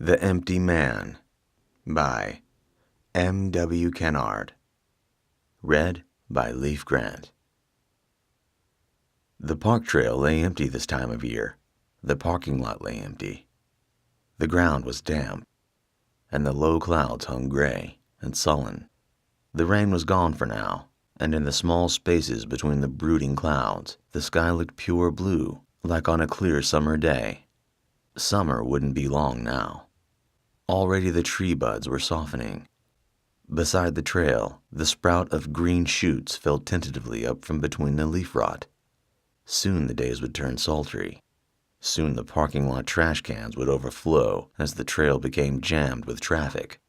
The Empty Man by MW Kennard. Read by Leif. The park trail lay empty this time of year. The parking lot lay empty. The ground was damp, and the low clouds hung gray and sullen. The rain was gone for now, and in the small spaces between the brooding clouds, the sky looked pure blue, like on a clear summer day. Summer wouldn't be long now. Already the tree buds were softening. Beside the trail, the sprout of green shoots fell tentatively up from between the leaf rot. Soon the days would turn sultry. Soon the parking lot trash cans would overflow as the trail became jammed with traffic.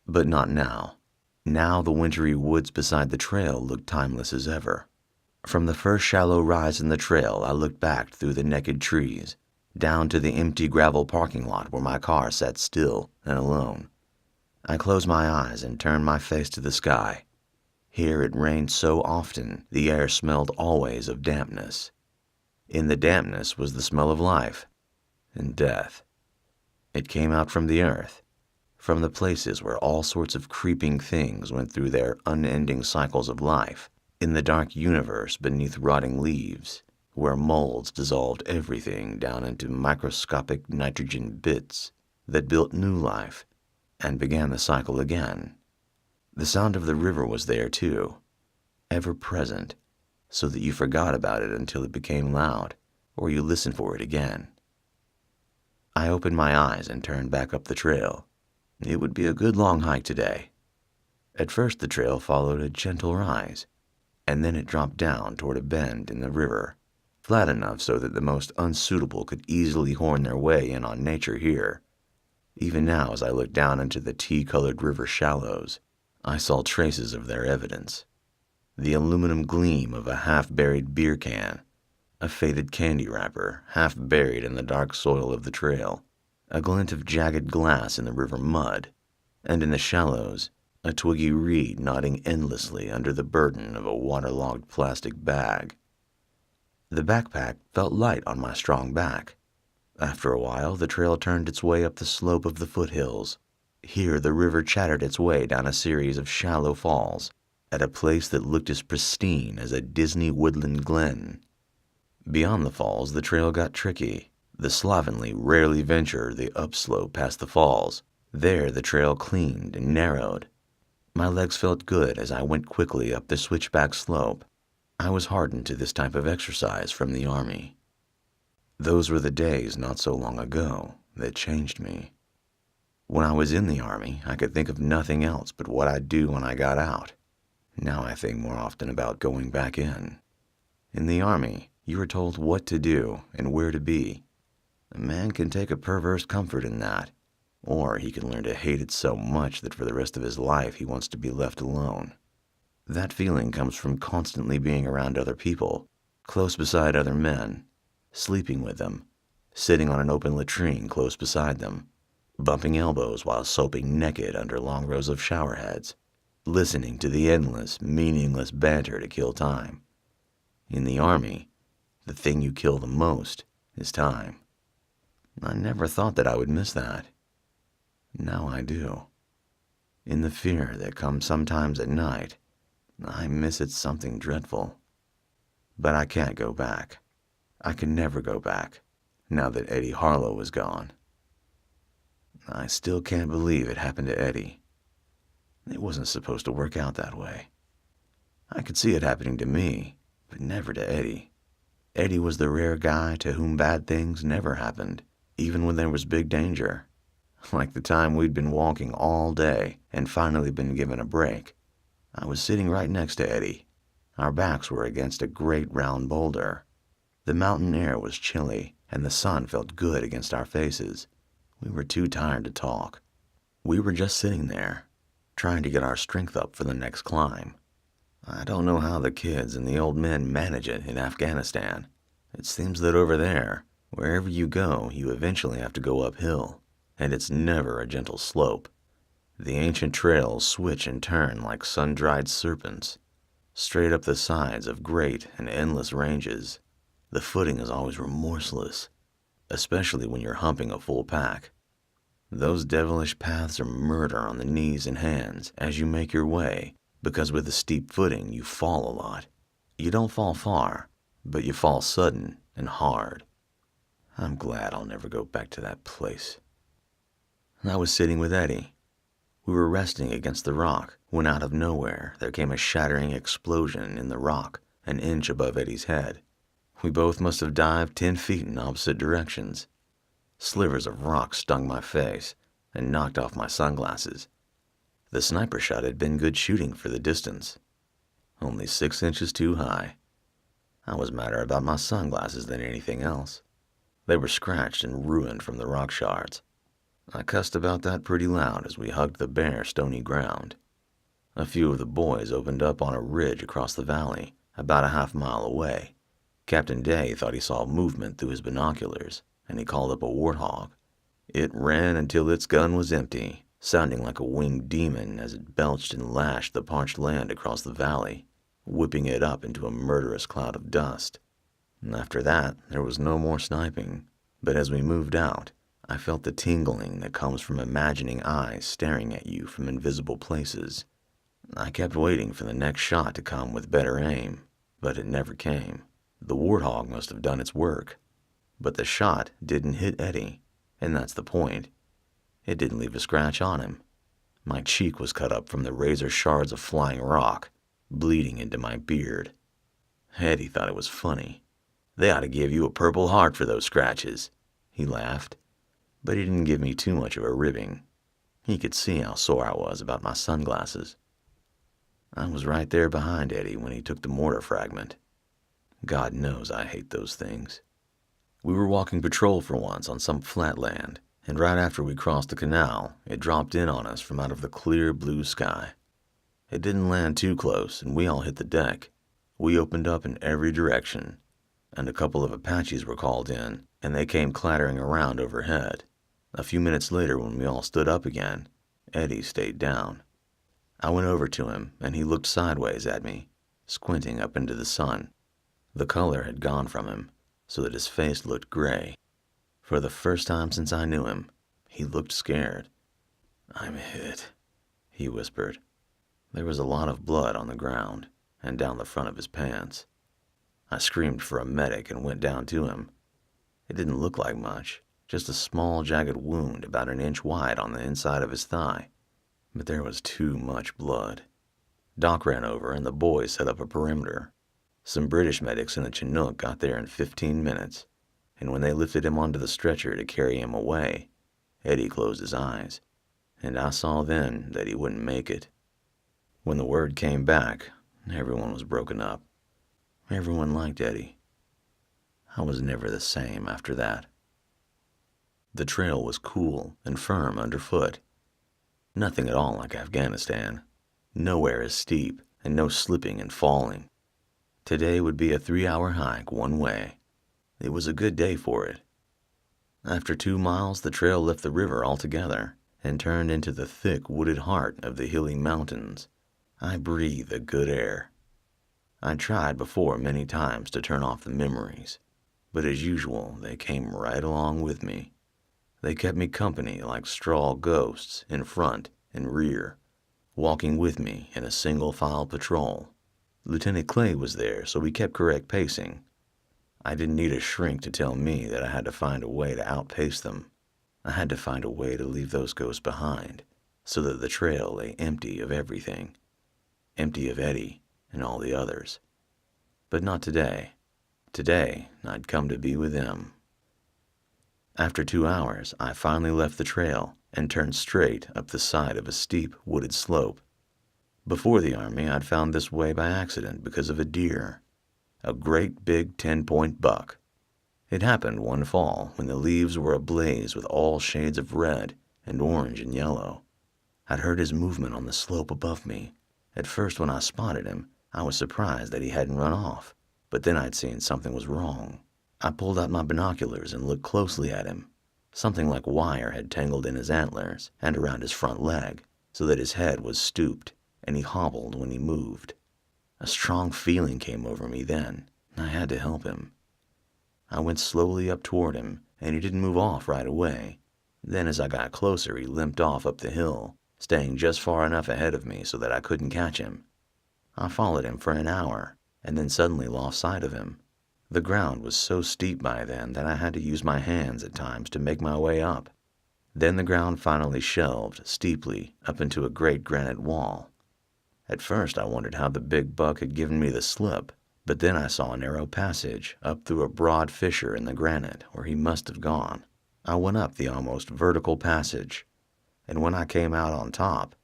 But not now. Now the wintry woods beside the trail looked timeless as ever. From the first shallow rise in the trail, I looked back through the naked trees, down to the empty gravel parking lot where my car sat still and alone. I closed my eyes and turned my face to the sky. Here it rained so often, the air smelled always of dampness. In the dampness was the smell of life and death. It came out from the earth, from the places where all sorts of creeping things went through their unending cycles of life, in the dark universe beneath rotting leaves, where molds dissolved everything down into microscopic nitrogen bits that built new life and began the cycle again. The sound of the river was there too, ever present, so that you forgot about it until it became loud, or you listened for it again. I opened my eyes and turned back up the trail. It would be a good long hike today. At first the trail followed a gentle rise, and then it dropped down toward a bend in the river, flat enough so that the most unsuitable could easily horn their way in on nature here. Even now, as I looked down into the tea-colored river shallows, I saw traces of their evidence. The aluminum gleam of a half-buried beer can, a faded candy wrapper half buried in the dark soil of the trail, a glint of jagged glass in the river mud, and in the shallows, a twiggy reed nodding endlessly under the burden of a waterlogged plastic bag. The backpack felt light on my strong back. After a while, the trail turned its way up the slope of the foothills. Here the river chattered its way down a series of shallow falls, at a place that looked as pristine as a Disney woodland glen. Beyond the falls, the trail got tricky. The slovenly rarely venture the upslope past the falls. There the trail cleaned and narrowed. My legs felt good as I went quickly up the switchback slope. I was hardened to this type of exercise from the Army. Those were the days not so long ago that changed me. When I was in the Army, I could think of nothing else but what I'd do when I got out. Now I think more often about going back in. In the Army, you are told what to do and where to be. A man can take a perverse comfort in that, or he can learn to hate it so much that for the rest of his life he wants to be left alone. That feeling comes from constantly being around other people, close beside other men, sleeping with them, sitting on an open latrine close beside them, bumping elbows while soaping naked under long rows of shower heads, listening to the endless, meaningless banter to kill time. In the Army, the thing you kill the most is time. I never thought that I would miss that. Now I do. In the fear that comes sometimes at night, I miss it something dreadful. But I can't go back. I can never go back, now that Eddie Harlow is gone. I still can't believe it happened to Eddie. It wasn't supposed to work out that way. I could see it happening to me, but never to Eddie. Eddie was the rare guy to whom bad things never happened, even when there was big danger. Like the time we'd been walking all day and finally been given a break. I was sitting right next to Eddie. Our backs were against a great round boulder. The mountain air was chilly, and the sun felt good against our faces. We were too tired to talk. We were just sitting there, trying to get our strength up for the next climb. I don't know how the kids and the old men manage it in Afghanistan. It seems that over there, wherever you go, you eventually have to go uphill, and it's never a gentle slope. The ancient trails switch and turn like sun-dried serpents, straight up the sides of great and endless ranges. The footing is always remorseless, especially when you're humping a full pack. Those devilish paths are murder on the knees and hands as you make your way, because with a steep footing you fall a lot. You don't fall far, but you fall sudden and hard. I'm glad I'll never go back to that place. I was sitting with Eddie. We were resting against the rock when out of nowhere there came a shattering explosion in the rock an inch above Eddie's head. We both must have dived 10 feet in opposite directions. Slivers of rock stung my face and knocked off my sunglasses. The sniper shot had been good shooting for the distance. Only 6 inches too high. I was madder about my sunglasses than anything else. They were scratched and ruined from the rock shards. I cussed about that pretty loud as we hugged the bare, stony ground. A few of the boys opened up on a ridge across the valley, about a half-mile away. Captain Day thought he saw movement through his binoculars, and he called up a warthog. It ran until its gun was empty, sounding like a winged demon as it belched and lashed the parched land across the valley, whipping it up into a murderous cloud of dust. And after that, there was no more sniping, but as we moved out, I felt the tingling that comes from imagining eyes staring at you from invisible places. I kept waiting for the next shot to come with better aim, but it never came. The warthog must have done its work. But the shot didn't hit Eddie, and that's the point. It didn't leave a scratch on him. My cheek was cut up from the razor shards of flying rock, bleeding into my beard. Eddie thought it was funny. They ought to give you a Purple Heart for those scratches, he laughed. But he didn't give me too much of a ribbing. He could see how sore I was about my sunglasses. I was right there behind Eddie when he took the mortar fragment. God knows I hate those things. We were walking patrol for once on some flat land, and right after we crossed the canal, it dropped in on us from out of the clear blue sky. It didn't land too close, and we all hit the deck. We opened up in every direction, and a couple of Apaches were called in, and they came clattering around overhead. A few minutes later, when we all stood up again, Eddie stayed down. I went over to him, and he looked sideways at me, squinting up into the sun. The color had gone from him, so that his face looked gray. For the first time since I knew him, he looked scared. "I'm hit," he whispered. There was a lot of blood on the ground and down the front of his pants. I screamed for a medic and went down to him. It didn't look like much, just a small jagged wound about an inch wide on the inside of his thigh. But there was too much blood. Doc ran over and the boys set up a perimeter. Some British medics in the Chinook got there in 15 minutes, and when they lifted him onto the stretcher to carry him away, Eddie closed his eyes, and I saw then that he wouldn't make it. When the word came back, everyone was broken up. Everyone liked Eddie. I was never the same after that. The trail was cool and firm underfoot. Nothing at all like Afghanistan. Nowhere as steep, and no slipping and falling. Today would be a 3-hour hike one way. It was a good day for it. After 2 miles, the trail left the river altogether and turned into the thick wooded heart of the hilly mountains. I breathed a good air. I'd tried before many times to turn off the memories, but as usual, they came right along with me. They kept me company like straw ghosts in front and rear, walking with me in a single-file patrol. Lieutenant Clay was there, so we kept correct pacing. I didn't need a shrink to tell me that I had to find a way to outpace them. I had to find a way to leave those ghosts behind, so that the trail lay empty of everything. Empty of Eddie and all the others. But not today. Today, I'd come to be with them. After 2 hours, I finally left the trail and turned straight up the side of a steep, wooded slope. Before the army, I'd found this way by accident because of a deer. A great big 10-point buck. It happened one fall when the leaves were ablaze with all shades of red and orange and yellow. I'd heard his movement on the slope above me. At first, when I spotted him, I was surprised that he hadn't run off, but then I'd seen something was wrong. I pulled out my binoculars and looked closely at him. Something like wire had tangled in his antlers and around his front leg, so that his head was stooped, and he hobbled when he moved. A strong feeling came over me then. I had to help him. I went slowly up toward him, and he didn't move off right away. Then as I got closer, he limped off up the hill, staying just far enough ahead of me so that I couldn't catch him. I followed him for an hour, and then suddenly lost sight of him. The ground was so steep by then that I had to use my hands at times to make my way up. Then the ground finally shelved steeply up into a great granite wall. At first I wondered how the big buck had given me the slip, but then I saw a narrow passage up through a broad fissure in the granite where he must have gone. I went up the almost vertical passage, and when I came out on top,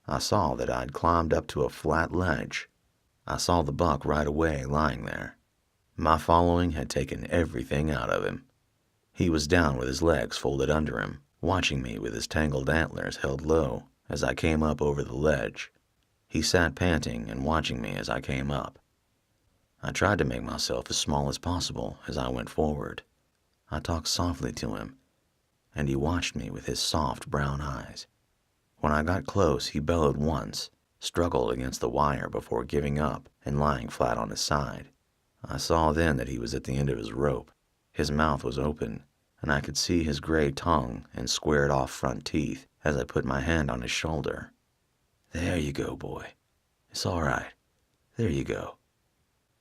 I saw that I'd climbed up to a flat ledge. I saw the buck right away lying there. My following had taken everything out of him. He was down with his legs folded under him, watching me with his tangled antlers held low as I came up over the ledge. He sat panting and watching me as I came up. I tried to make myself as small as possible as I went forward. I talked softly to him, and he watched me with his soft brown eyes. When I got close, he bellowed once, struggled against the wire before giving up and lying flat on his side. I saw then that he was at the end of his rope. His mouth was open, and I could see his gray tongue and squared-off front teeth as I put my hand on his shoulder. "There you go, boy. It's all right. There you go."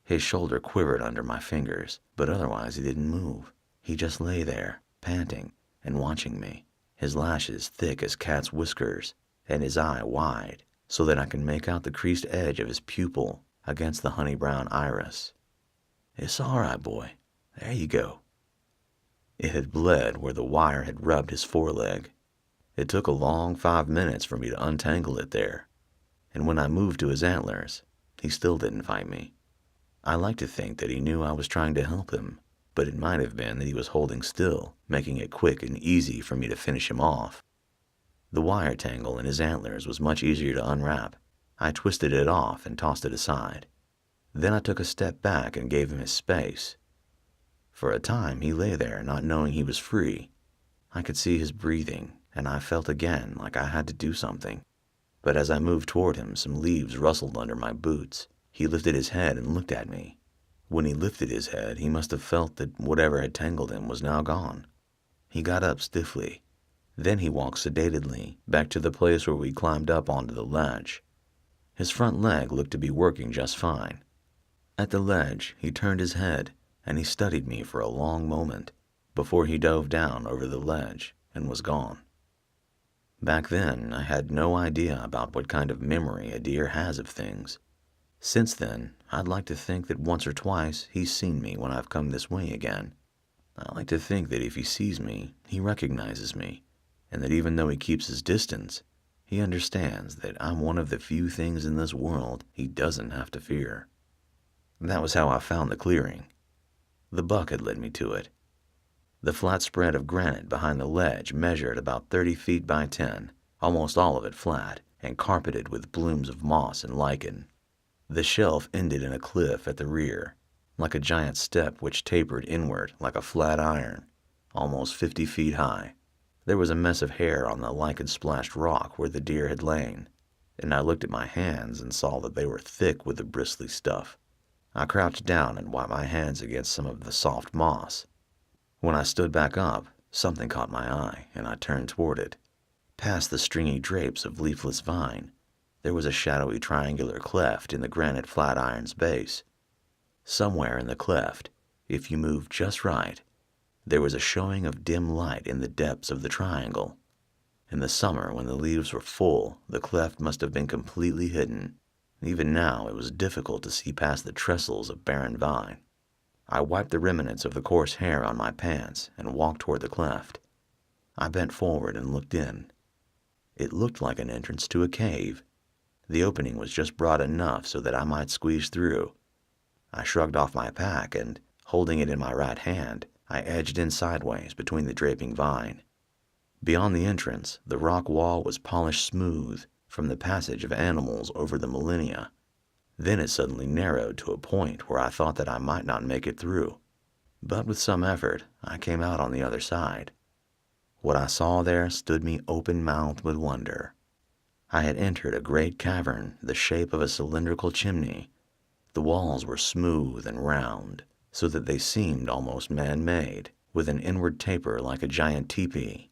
His shoulder quivered under my fingers, but otherwise he didn't move. He just lay there, panting and watching me, his lashes thick as cat's whiskers, and his eye wide, so that I could make out the creased edge of his pupil against the honey-brown iris. "It's all right, boy. There you go." It had bled where the wire had rubbed his foreleg. It took a long 5 minutes for me to untangle it there, and when I moved to his antlers, he still didn't fight me. I like to think that he knew I was trying to help him, but it might have been that he was holding still, making it quick and easy for me to finish him off. The wire tangle in his antlers was much easier to unwrap. I twisted it off and tossed it aside. Then I took a step back and gave him his space. For a time he lay there, not knowing he was free. I could see his breathing, and I felt again like I had to do something. But as I moved toward him, some leaves rustled under my boots. He lifted his head and looked at me. When he lifted his head, he must have felt that whatever had tangled him was now gone. He got up stiffly. Then he walked sedately back to the place where we climbed up onto the ledge. His front leg looked to be working just fine. At the ledge, he turned his head, and he studied me for a long moment before he dove down over the ledge and was gone. Back then, I had no idea about what kind of memory a deer has of things. Since then, I'd like to think that once or twice he's seen me when I've come this way again. I like to think that if he sees me, he recognizes me, and that even though he keeps his distance, he understands that I'm one of the few things in this world he doesn't have to fear. That was how I found the clearing. The buck had led me to it. The flat spread of granite behind the ledge measured about 30 feet by 10, almost all of it flat and carpeted with blooms of moss and lichen. The shelf ended in a cliff at the rear, like a giant step which tapered inward like a flat iron, almost 50 feet high. There was a mess of hair on the lichen-splashed rock where the deer had lain, and I looked at my hands and saw that they were thick with the bristly stuff. I crouched down and wiped my hands against some of the soft moss. When I stood back up, something caught my eye, and I turned toward it. Past the stringy drapes of leafless vine, there was a shadowy triangular cleft in the granite flatiron's base. Somewhere in the cleft, if you moved just right, there was a showing of dim light in the depths of the triangle. In the summer, when the leaves were full, the cleft must have been completely hidden. Even now, it was difficult to see past the trestles of barren vine. I wiped the remnants of the coarse hair on my pants and walked toward the cleft. I bent forward and looked in. It looked like an entrance to a cave. The opening was just broad enough so that I might squeeze through. I shrugged off my pack and, holding it in my right hand, I edged in sideways between the draping vine. Beyond the entrance, the rock wall was polished smooth from the passage of animals over the millennia. Then it suddenly narrowed to a point where I thought that I might not make it through. But with some effort, I came out on the other side. What I saw there stood me open-mouthed with wonder. I had entered a great cavern the shape of a cylindrical chimney. The walls were smooth and round, so that they seemed almost man-made, with an inward taper like a giant teepee.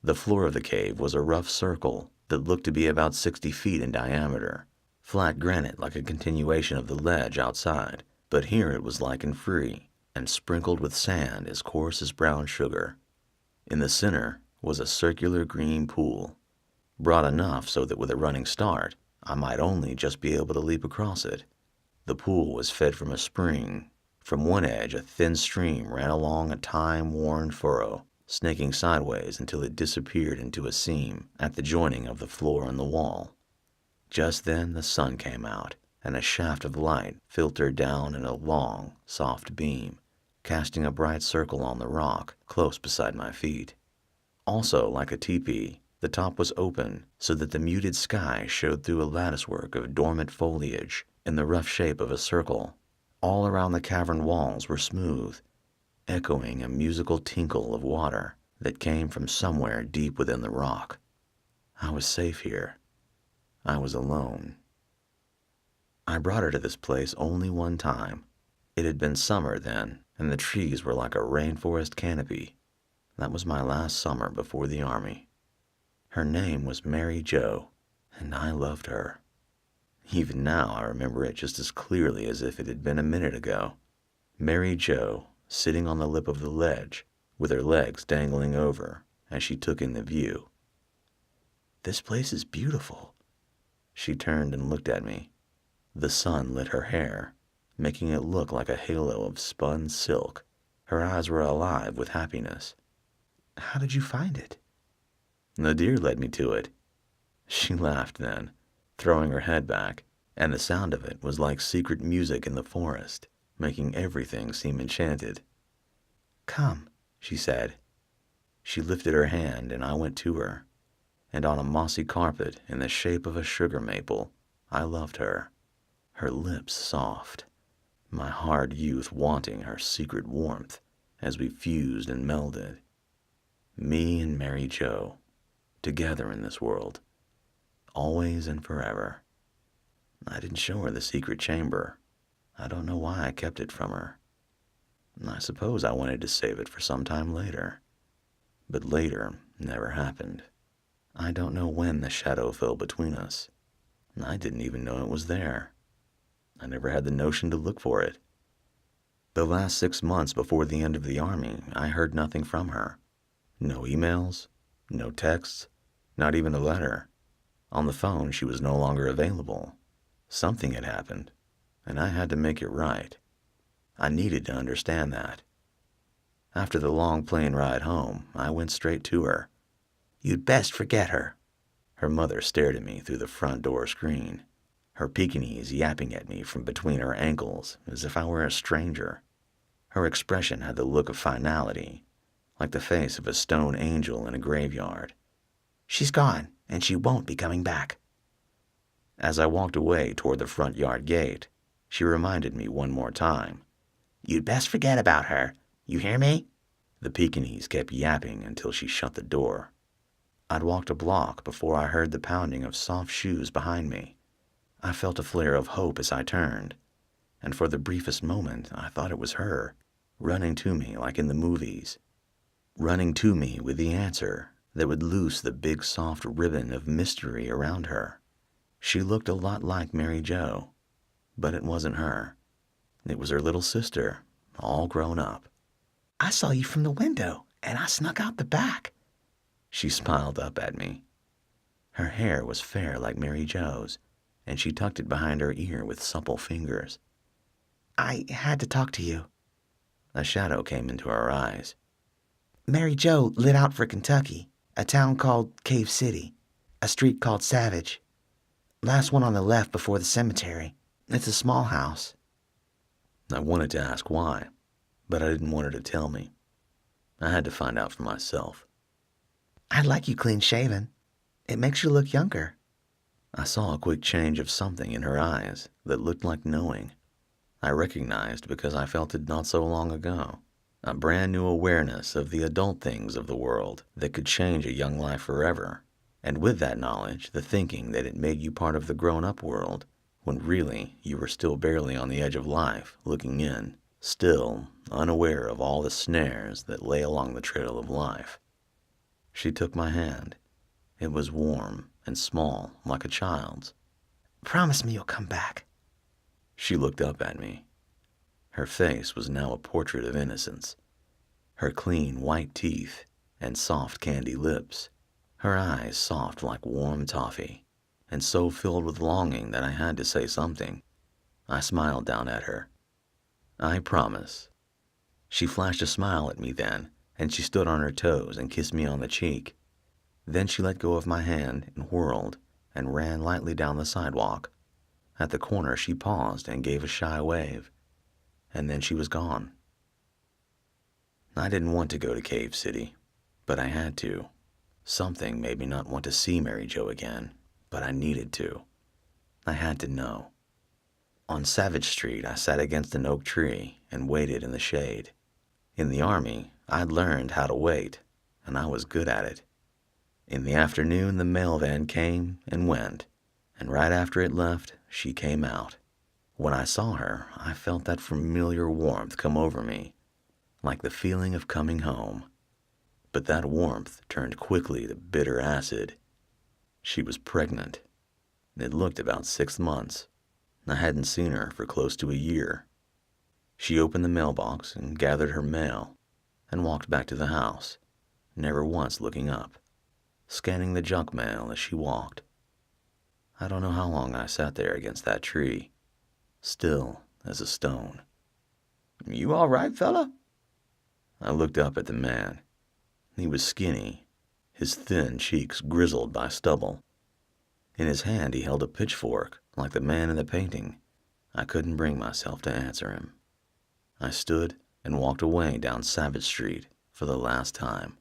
The floor of the cave was a rough circle that looked to be about 60 feet in diameter, flat granite like a continuation of the ledge outside, but here it was lichen-free and sprinkled with sand as coarse as brown sugar. In the center was a circular green pool, broad enough so that with a running start, I might only just be able to leap across it. The pool was fed from a spring. From one edge, a thin stream ran along a time-worn furrow, snaking sideways until it disappeared into a seam at the joining of the floor and the wall. Just then the sun came out, and a shaft of light filtered down in a long, soft beam, casting a bright circle on the rock close beside my feet. Also, like a teepee, the top was open so that the muted sky showed through a latticework of dormant foliage in the rough shape of a circle. All around the cavern walls were smooth, echoing a musical tinkle of water that came from somewhere deep within the rock. I was safe here. I was alone. I brought her to this place only one time. It had been summer then, and the trees were like a rainforest canopy. That was my last summer before the army. Her name was Mary Jo, and I loved her. Even now I remember it just as clearly as if it had been a minute ago. Mary Jo, sitting on the lip of the ledge, with her legs dangling over as she took in the view. "This place is beautiful." She turned and looked at me. The sun lit her hair, making it look like a halo of spun silk. Her eyes were alive with happiness. "How did you find it?" "The deer led me to it." She laughed then, throwing her head back, and the sound of it was like secret music in the forest, making everything seem enchanted. "Come," she said. She lifted her hand and I went to her, and on a mossy carpet in the shape of a sugar maple, I loved her. Her lips soft, my hard youth wanting her secret warmth as we fused and melded. Me and Mary Jo, together in this world, always and forever. I didn't show her the secret chamber. I don't know why I kept it from her. I suppose I wanted to save it for some time later. But later never happened. I don't know when the shadow fell between us. I didn't even know it was there. I never had the notion to look for it. The last 6 months before the end of the army, I heard nothing from her. No emails, no texts, not even a letter. On the phone, she was no longer available. Something had happened, and I had to make it right. I needed to understand that. After the long plane ride home, I went straight to her. "You'd best forget her." Her mother stared at me through the front door screen, her Pekingese yapping at me from between her ankles as if I were a stranger. Her expression had the look of finality, like the face of a stone angel in a graveyard. "She's gone, and she won't be coming back." As I walked away toward the front yard gate, she reminded me one more time. "You'd best forget about her. You hear me?" The Pekingese kept yapping until she shut the door. I'd walked a block before I heard the pounding of soft shoes behind me. I felt a flare of hope as I turned, and for the briefest moment I thought it was her, running to me like in the movies. Running to me with the answer that would loose the big soft ribbon of mystery around her. She looked a lot like Mary Jo, but it wasn't her. It was her little sister, all grown up. "I saw you from the window, and I snuck out the back." She smiled up at me. Her hair was fair like Mary Jo's, and she tucked it behind her ear with supple fingers. "I had to talk to you." A shadow came into her eyes. "Mary Jo lit out for Kentucky, a town called Cave City, a street called Savage. Last one on the left before the cemetery. It's a small house." I wanted to ask why, but I didn't want her to tell me. I had to find out for myself. "I'd like you clean shaven. It makes you look younger." I saw a quick change of something in her eyes that looked like knowing. I recognized because I felt it not so long ago. A brand new awareness of the adult things of the world that could change a young life forever. And with that knowledge, the thinking that it made you part of the grown-up world, when really you were still barely on the edge of life, looking in, still unaware of all the snares that lay along the trail of life. She took my hand. It was warm and small, like a child's. Promise me you'll come back. She looked up at me. Her face was now a portrait of innocence. Her clean white teeth and soft candy lips. Her eyes soft like warm toffee, and so filled with longing that I had to say something. I smiled down at her. I promise. She flashed a smile at me then, and she stood on her toes and kissed me on the cheek. Then she let go of my hand and whirled and ran lightly down the sidewalk. At the corner she paused and gave a shy wave, and then she was gone. I didn't want to go to Cave City, but I had to. Something made me not want to see Mary Jo again, but I needed to. I had to know. On Savage Street, I sat against an oak tree and waited in the shade. In the Army, I'd learned how to wait, and I was good at it. In the afternoon, the mail van came and went, and right after it left, she came out. When I saw her, I felt that familiar warmth come over me, like the feeling of coming home. But that warmth turned quickly to bitter acid. She was pregnant. It looked about 6 months. I hadn't seen her for close to a year. She opened the mailbox and gathered her mail and walked back to the house, never once looking up, scanning the junk mail as she walked. I don't know how long I sat there against that tree, still as a stone. You all right, fella? I looked up at the man. He was skinny, his thin cheeks grizzled by stubble. In his hand he held a pitchfork, like the man in the painting. I couldn't bring myself to answer him. I stood and walked away down Savage Street for the last time.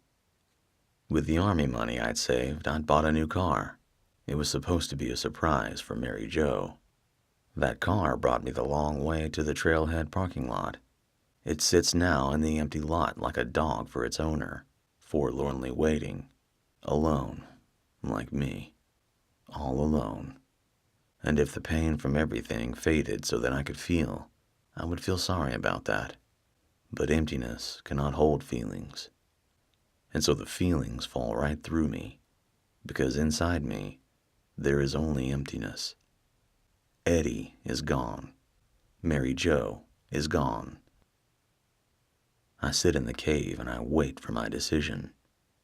With the Army money I'd saved, I'd bought a new car. It was supposed to be a surprise for Mary Jo. That car brought me the long way to the trailhead parking lot. It sits now in the empty lot like a dog for its owner, forlornly waiting, alone, like me, all alone. And if the pain from everything faded so that I could feel, I would feel sorry about that. But emptiness cannot hold feelings. And so the feelings fall right through me, because inside me, there is only emptiness. Eddie is gone. Mary Jo is gone. I sit in the cave and I wait for my decision.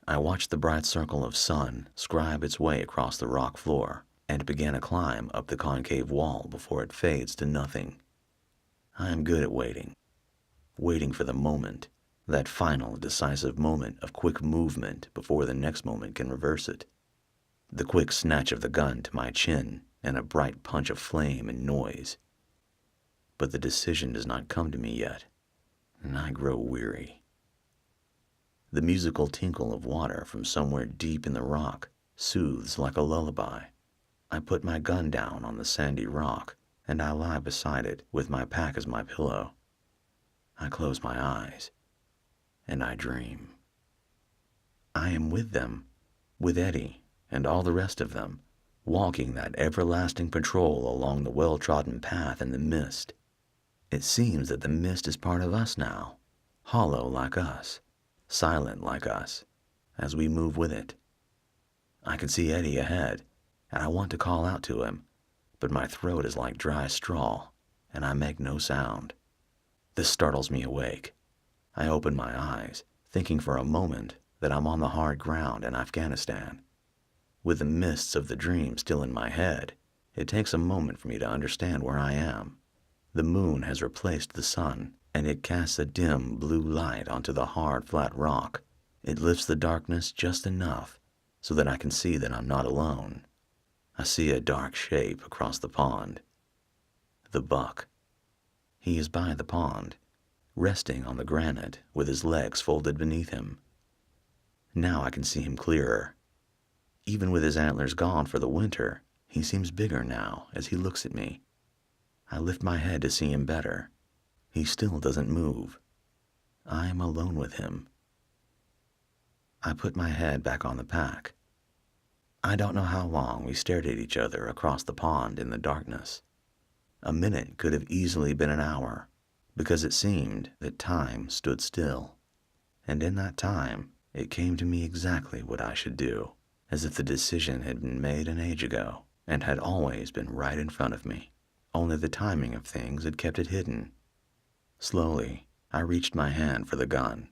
I watch the bright circle of sun scribe its way across the rock floor and begin a climb up the concave wall before it fades to nothing. I am good at waiting. Waiting for the moment, that final decisive moment of quick movement before the next moment can reverse it. The quick snatch of the gun to my chin and a bright punch of flame and noise. But the decision does not come to me yet, and I grow weary. The musical tinkle of water from somewhere deep in the rock soothes like a lullaby. I put my gun down on the sandy rock, and I lie beside it with my pack as my pillow. I close my eyes, and I dream. I am with them, with Eddie and all the rest of them, walking that everlasting patrol along the well-trodden path in the mist. It seems that the mist is part of us now, hollow like us, silent like us, as we move with it. I can see Eddie ahead, and I want to call out to him, but my throat is like dry straw, and I make no sound. This startles me awake. I open my eyes, thinking for a moment that I'm on the hard ground in Afghanistan. With the mists of the dream still in my head, it takes a moment for me to understand where I am. The moon has replaced the sun, and it casts a dim blue light onto the hard, flat rock. It lifts the darkness just enough so that I can see that I'm not alone. I see a dark shape across the pond. The buck. He is by the pond, resting on the granite with his legs folded beneath him. Now I can see him clearer. Even with his antlers gone for the winter, he seems bigger now as he looks at me. I lift my head to see him better. He still doesn't move. I am alone with him. I put my head back on the pack. I don't know how long we stared at each other across the pond in the darkness. A minute could have easily been an hour, because it seemed that time stood still. And in that time, It came to me exactly what I should do, as if the decision had been made an age ago and had always been right in front of me. Only the timing of things had kept it hidden. Slowly, I reached my hand for the gun.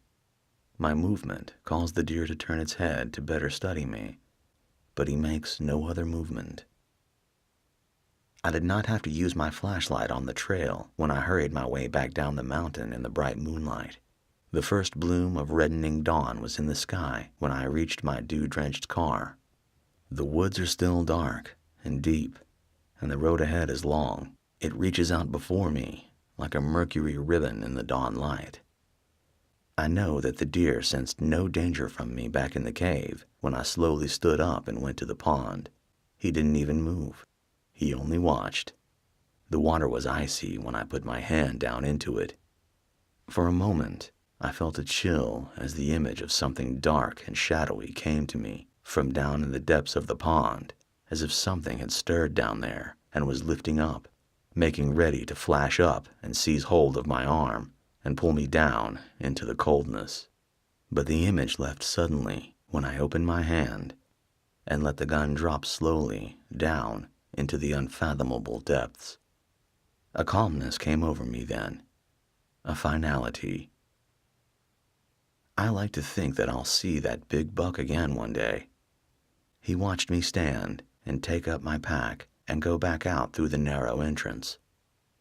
My movement caused the deer to turn its head to better study me, but he makes no other movement. I did not have to use my flashlight on the trail when I hurried my way back down the mountain in the bright moonlight. The first bloom of reddening dawn was in the sky when I reached my dew-drenched car. The woods are still dark and deep, and the road ahead is long. It reaches out before me like a mercury ribbon in the dawn light. I know that the deer sensed no danger from me back in the cave when I slowly stood up and went to the pond. He didn't even move. He only watched. The water was icy when I put my hand down into it. For a moment, I felt a chill as the image of something dark and shadowy came to me from down in the depths of the pond, as if something had stirred down there and was lifting up, making ready to flash up and seize hold of my arm and pull me down into the coldness. But the image left suddenly when I opened my hand and let the gun drop slowly down into the unfathomable depths. A calmness came over me then, a finality. I like to think that I'll see that big buck again one day. He watched me stand and take up my pack and go back out through the narrow entrance.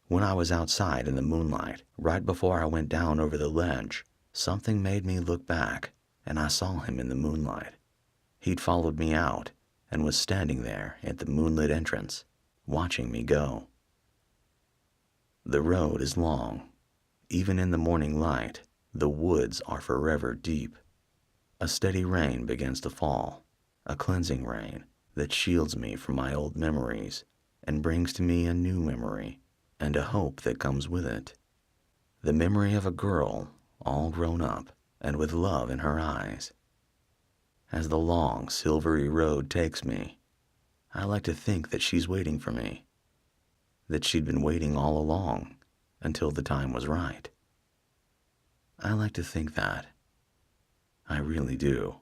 When I was outside in the moonlight, right before I went down over the ledge, something made me look back, and I saw him in the moonlight. He'd followed me out and was standing there at the moonlit entrance, watching me go. The road is long. Even in the morning light, the woods are forever deep. A steady rain begins to fall, a cleansing rain that shields me from my old memories and brings to me a new memory and a hope that comes with it. The memory of a girl all grown up and with love in her eyes. As the long, silvery road takes me, I like to think that she's waiting for me, that she'd been waiting all along until the time was right. I like to think that. I really do.